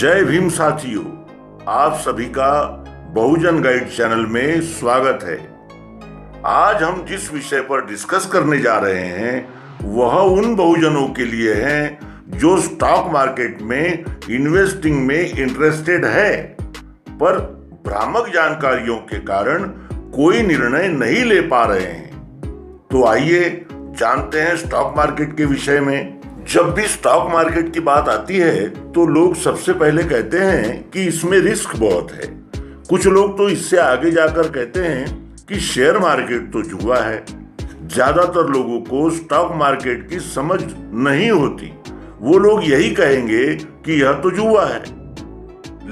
जय भीम साथियों, आप सभी का बहुजन गाइड चैनल में स्वागत है। आज हम जिस विषय पर डिस्कस करने जा रहे हैं वह उन बहुजनों के लिए है जो स्टॉक मार्केट में इन्वेस्टिंग में इंटरेस्टेड है पर भ्रामक जानकारियों के कारण कोई निर्णय नहीं ले पा रहे हैं। तो आइए जानते हैं स्टॉक मार्केट के विषय में। जब भी स्टॉक मार्केट की बात आती है तो लोग सबसे पहले कहते हैं कि इसमें रिस्क बहुत है। कुछ लोग तो इससे आगे जाकर कहते हैं कि शेयर मार्केट तो जुआ है। ज्यादातर लोगों को स्टॉक मार्केट की समझ नहीं होती। वो लोग यही कहेंगे कि यह तो जुआ है।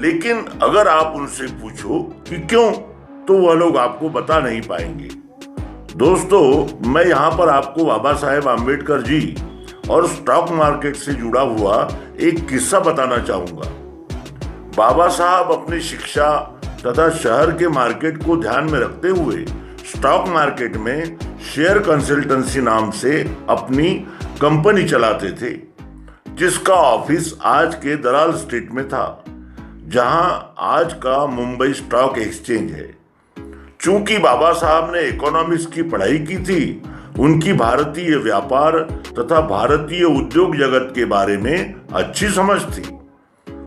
लेकिन अगर आप उनसे पूछो कि क्यों, तो वह लोग आपको बता नहीं पाएंगे। दोस्तों, मैं यहाँ पर आपको बाबा साहेब आम्बेडकर जी और स्टॉक मार्केट से जुड़ा हुआ एक किस्सा बताना चाहूंगा। बाबा साहब अपनी शिक्षा तथा शहर के मार्केट को ध्यान में रखते हुए स्टॉक मार्केट में शेयर कंसल्टेंसी नाम से अपनी कंपनी चलाते थे, जिसका ऑफिस आज के दलाल स्ट्रीट में था, जहां आज का मुंबई स्टॉक एक्सचेंज है। चूंकि बाबा साहब ने इकोनॉमिक्स की पढ़ाई की थी, उनकी भारतीय व्यापार तथा भारतीय उद्योग जगत के बारे में अच्छी समझ थी।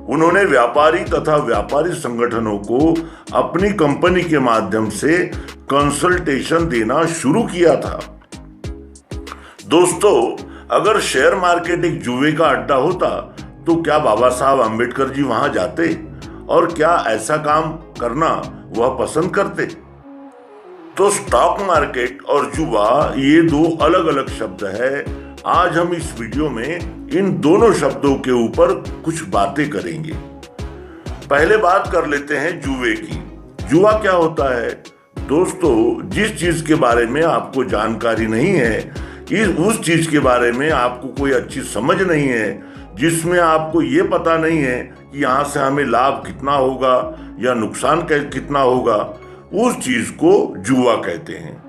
उन्होंने व्यापारी तथा व्यापारी संगठनों को अपनी कंपनी के माध्यम से कंसल्टेशन देना शुरू किया था। दोस्तों, अगर शेयर मार्केट एक जुए का अड्डा होता तो क्या बाबा साहब आम्बेडकर जी वहां जाते और क्या ऐसा काम करना वह पसंद करते? तो स्टॉक मार्केट और जुआ ये दो अलग अलग शब्द है। आज हम इस वीडियो में इन दोनों शब्दों के ऊपर कुछ बातें करेंगे। पहले बात कर लेते हैं जुए की। जुआ क्या होता है? दोस्तों, जिस चीज के बारे में आपको जानकारी नहीं है, उस चीज के बारे में आपको कोई अच्छी समझ नहीं है, जिसमें आपको ये पता नहीं है कि यहाँ से हमें लाभ कितना होगा या नुकसान कितना होगा, उस चीज को जुआ कहते हैं।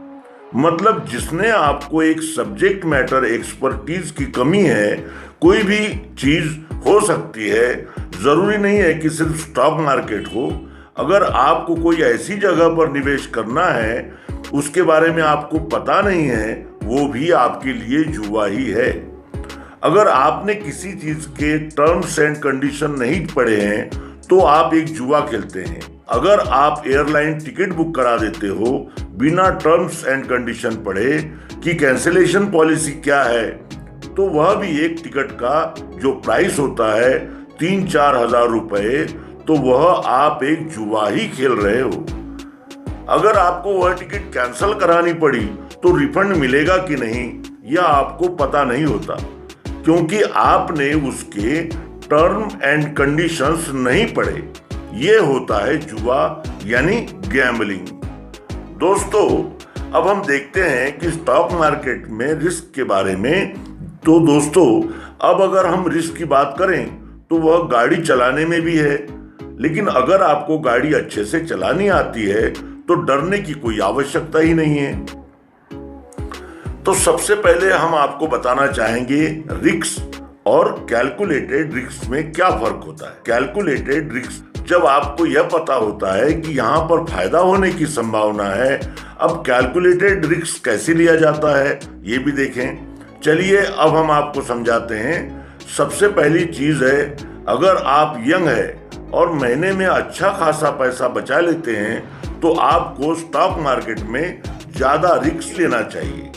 मतलब जिसने आपको एक सब्जेक्ट मैटर एक्सपर्टीज की कमी है। कोई भी चीज हो सकती है, जरूरी नहीं है कि सिर्फ स्टॉक मार्केट हो। अगर आपको कोई ऐसी जगह पर निवेश करना है, उसके बारे में आपको पता नहीं है, वो भी आपके लिए जुआ ही है। अगर आपने किसी चीज के टर्म्स एंड कंडीशन नहीं पढ़े हैं तो आप एक जुआ खेलते हैं। अगर आप एयरलाइन टिकट बुक करा देते हो बिना टर्म्स एंड कंडीशन पढ़े कि कैंसिलेशन पॉलिसी क्या है, तो वह भी एक टिकट का जो प्राइस होता है 3-4 हजार रुपए, तो वह आप एक जुआ ही खेल रहे हो। अगर आपको वह टिकट कैंसिल करानी पड़ी तो रिफंड मिलेगा कि नहीं, यह आपको पता नहीं होता, क्योंकि आपने उसके टर्म एंड कंडीशंस नहीं पढ़े। ये होता है जुआ, यानी गैम्बलिंग। दोस्तों, अब हम देखते हैं कि स्टॉक मार्केट में रिस्क के बारे में। तो दोस्तों, अब अगर हम रिस्क की बात करें तो वह गाड़ी चलाने में भी है। लेकिन अगर आपको गाड़ी अच्छे से चलानी आती है तो डरने की कोई आवश्यकता ही नहीं है। तो सबसे पहले हम आपको बताना चाहेंगे रिस्क और कैलकुलेटेड रिस्क में क्या फर्क होता है। कैलकुलेटेड रिस्क जब आपको यह पता होता है कि यहाँ पर फायदा होने की संभावना है। अब कैलकुलेटेड रिस्क कैसे लिया जाता है ये भी देखें। चलिए अब हम आपको समझाते हैं। सबसे पहली चीज है, अगर आप यंग है और महीने में अच्छा खासा पैसा बचा लेते हैं तो आपको स्टॉक मार्केट में ज्यादा रिस्क लेना चाहिए।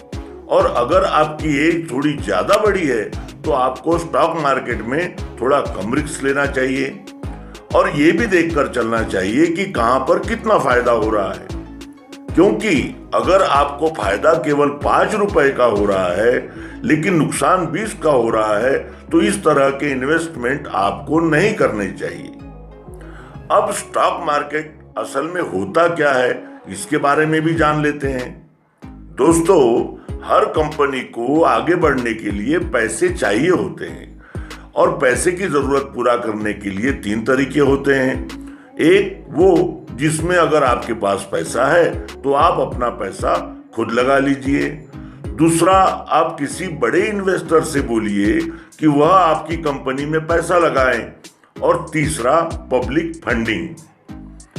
और अगर आपकी एज थोड़ी ज्यादा बड़ी है तो आपको स्टॉक मार्केट में थोड़ा कम रिस्क लेना चाहिए। और ये भी देखकर चलना चाहिए कि कहां पर कितना फायदा हो रहा है, क्योंकि अगर आपको फायदा केवल 5 रुपए का हो रहा है लेकिन नुकसान 20 का हो रहा है, तो इस तरह के इन्वेस्टमेंट आपको नहीं करने चाहिए। अब स्टॉक मार्केट असल में होता क्या है, इसके बारे में भी जान लेते हैं। दोस्तों, हर कंपनी को आगे बढ़ने के लिए पैसे चाहिए होते हैं और पैसे की जरूरत पूरा करने के लिए 3 तरीके होते हैं। एक वो जिसमें अगर आपके पास पैसा है तो आप अपना पैसा खुद लगा लीजिए। दूसरा, आप किसी बड़े इन्वेस्टर से बोलिए कि वह आपकी कंपनी में पैसा लगाएं और तीसरा पब्लिक फंडिंग।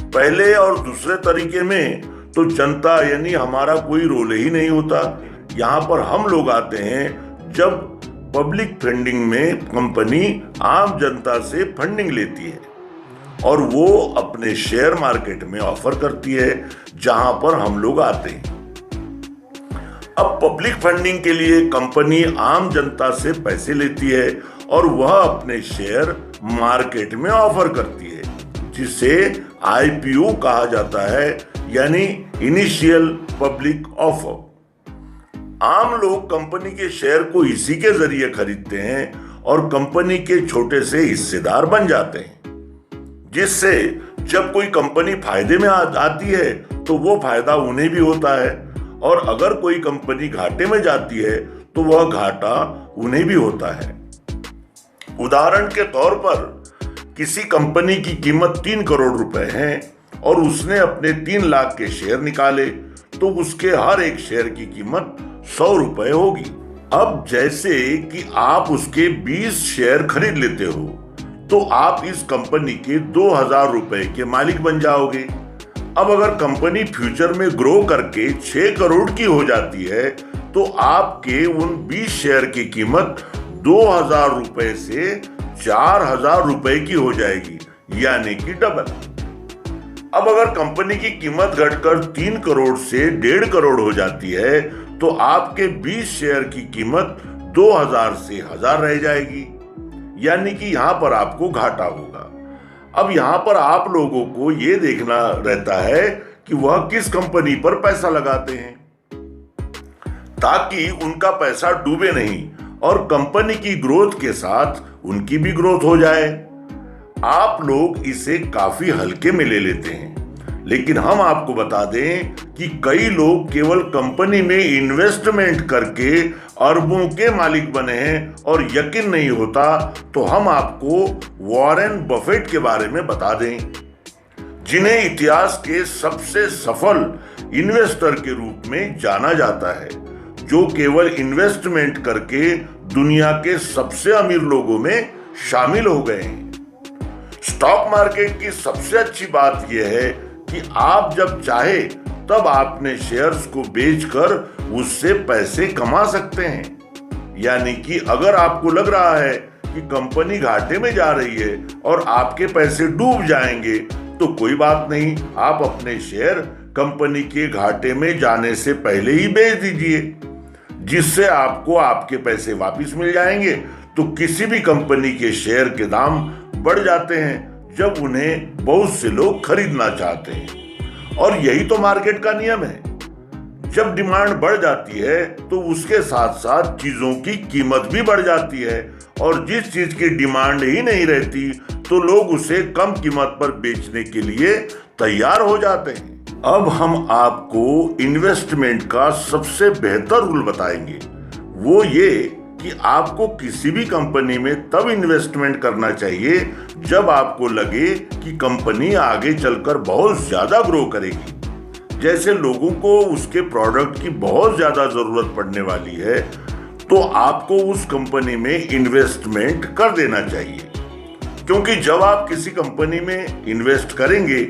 पहले और दूसरे तरीके में तो जनता यानी हमारा कोई रोल ही नहीं होता। यहाँ पर हम लोग आते हैं जब पब्लिक फंडिंग में कंपनी आम जनता से फंडिंग लेती है और वो अपने शेयर मार्केट में ऑफर करती है, जहां पर हम लोग आते हैं। अब पब्लिक फंडिंग के लिए कंपनी आम जनता से पैसे लेती है और वह अपने शेयर मार्केट में ऑफर करती है, जिसे आईपीओ कहा जाता है, यानी इनिशियल पब्लिक ऑफर। आम लोग कंपनी के शेयर को इसी के जरिए खरीदते हैं और कंपनी के छोटे से हिस्सेदार बन जाते हैं, जिससे जब कोई कंपनी फायदे में आती है तो वो फायदा उन्हें भी होता है, और अगर कोई कंपनी घाटे में जाती है तो वह घाटा उन्हें भी होता है। उदाहरण के तौर पर किसी कंपनी की कीमत 3 करोड़ रुपए है और उसने अपने 3 लाख के शेयर निकाले, तो उसके हर एक शेयर की कीमत 100 रुपए होगी। अब जैसे कि आप उसके 20 शेयर खरीद लेते हो तो आप इस कंपनी के 2000 रुपए के मालिक बन जाओगे। अब अगर कंपनी फ्यूचर में ग्रो करके 6 करोड़ की हो जाती है तो आपके उन 20 शेयर की कीमत 2000 रुपए से 4000 रुपए की हो जाएगी, यानी कि डबल। अब अगर कंपनी की कीमत घटकर 3 करोड़ से 1.5 करोड़ हो जाती है तो आपके 20 शेयर की कीमत 2000 से 1000 रह जाएगी, यानी कि यहां पर आपको घाटा होगा। अब यहां पर आप लोगों को यह देखना रहता है कि वह किस कंपनी पर पैसा लगाते हैं, ताकि उनका पैसा डूबे नहीं और कंपनी की ग्रोथ के साथ उनकी भी ग्रोथ हो जाए। आप लोग इसे काफी हल्के में ले लेते हैं, लेकिन हम आपको बता दें कि कई लोग केवल कंपनी में इन्वेस्टमेंट करके अरबों के मालिक बने हैं और यकीन नहीं होता तो हम आपको वॉरेन बफेट के बारे में बता दें, जिन्हें इतिहास के सबसे सफल इन्वेस्टर के रूप में जाना जाता है, जो केवल इन्वेस्टमेंट करके दुनिया के सबसे अमीर लोगों में शामिल हो गए हैं। स्टॉक मार्केट की सबसे अच्छी बात यह है कि आप जब चाहे तब आपने शेयर्स को बेचकर उससे पैसे कमा सकते हैं। यानी कि अगर आपको लग रहा है कि कंपनी घाटे में जा रही है और आपके पैसे डूब जाएंगे तो कोई बात नहीं, आप अपने शेयर कंपनी के घाटे में जाने से पहले ही बेच दीजिए, जिससे आपको आपके पैसे वापस मिल जाएंगे। तो किसी भी कंपनी के शेयर के दाम बढ़ जाते हैं जब उन्हें बहुत से लोग खरीदना चाहते हैं, और यही तो मार्केट का नियम है। जब डिमांड बढ़ जाती है तो उसके साथ साथ चीजों की कीमत भी बढ़ जाती है, और जिस चीज की डिमांड ही नहीं रहती तो लोग उसे कम कीमत पर बेचने के लिए तैयार हो जाते हैं। अब हम आपको इन्वेस्टमेंट का सबसे बेहतर रूल बताएंगे, वो ये कि आपको किसी भी कंपनी में तब इन्वेस्टमेंट करना चाहिए जब आपको लगे कि कंपनी आगे चलकर बहुत ज्यादा ग्रो करेगी। जैसे लोगों को उसके प्रोडक्ट की बहुत ज्यादा जरूरत पड़ने वाली है, तो आपको उस कंपनी में इन्वेस्टमेंट कर देना चाहिए, क्योंकि जब आप किसी कंपनी में इन्वेस्ट करेंगे,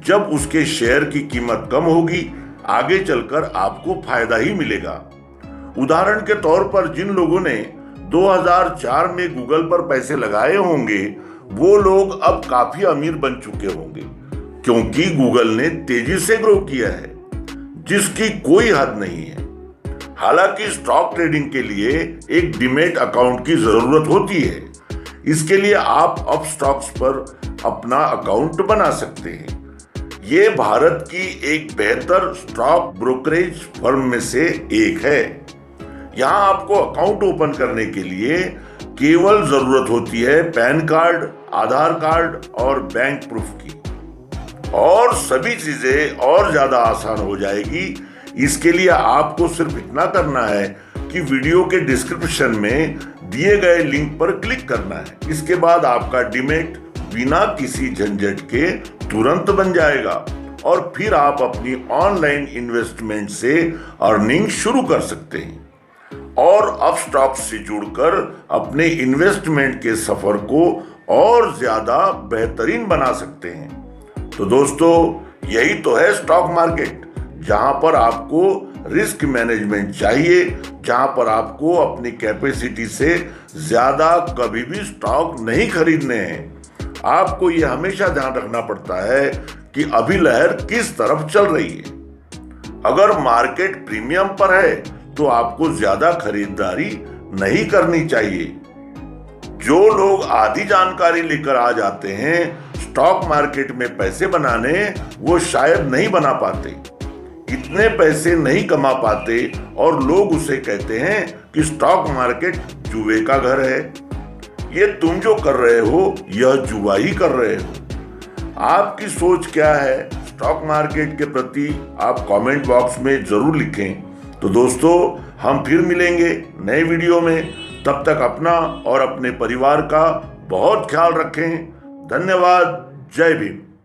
जब उसके शेयर की कीमत कम होगी, आगे चलकर आपको फायदा ही मिलेगा। उदाहरण के तौर पर जिन लोगों ने 2004 में गूगल पर पैसे लगाए होंगे, वो लोग अब काफी अमीर बन चुके होंगे, क्योंकि गूगल ने तेजी से ग्रो किया है, जिसकी कोई हद नहीं है। हालांकि स्टॉक ट्रेडिंग के लिए एक डीमैट अकाउंट की जरूरत होती है। इसके लिए आप अपस्टॉक्स पर अपना अकाउंट बना सकते हैं। ये भारत की एक बेहतर स्टॉक ब्रोकरेज फर्म में से एक है। यहाँ आपको अकाउंट ओपन करने के लिए केवल जरूरत होती है पैन कार्ड, आधार कार्ड और बैंक प्रूफ की, और सभी चीजें और ज्यादा आसान हो जाएगी। इसके लिए आपको सिर्फ इतना करना है कि वीडियो के डिस्क्रिप्शन में दिए गए लिंक पर क्लिक करना है। इसके बाद आपका डीमैट बिना किसी झंझट के तुरंत बन जाएगा, और फिर आप अपनी ऑनलाइन इन्वेस्टमेंट से अर्निंग शुरू कर सकते हैं और अपस्टॉक्स से जुड़कर अपने इन्वेस्टमेंट के सफर को और ज्यादा बेहतरीन बना सकते हैं। तो दोस्तों, यही तो है स्टॉक मार्केट, जहां पर आपको रिस्क मैनेजमेंट चाहिए, जहां पर आपको अपनी कैपेसिटी से ज्यादा कभी भी स्टॉक नहीं खरीदने हैं। आपको यह हमेशा ध्यान रखना पड़ता है कि अभी लहर किस तरफ चल रही है। अगर मार्केट प्रीमियम पर है तो आपको ज्यादा खरीदारी नहीं करनी चाहिए। जो लोग आधी जानकारी लेकर आ जाते हैं स्टॉक मार्केट में पैसे बनाने, वो शायद नहीं बना पाते, इतने पैसे नहीं कमा पाते, और लोग उसे कहते हैं कि स्टॉक मार्केट जुए का घर है। ये तुम जो कर रहे हो यह जुआ ही कर रहे हो। आपकी सोच क्या है स्टॉक मार्केट के प्रति, आप कमेंट बॉक्स में जरूर लिखें। तो दोस्तों, हम फिर मिलेंगे नए वीडियो में। तब तक अपना और अपने परिवार का बहुत ख्याल रखें। धन्यवाद। जय भीम।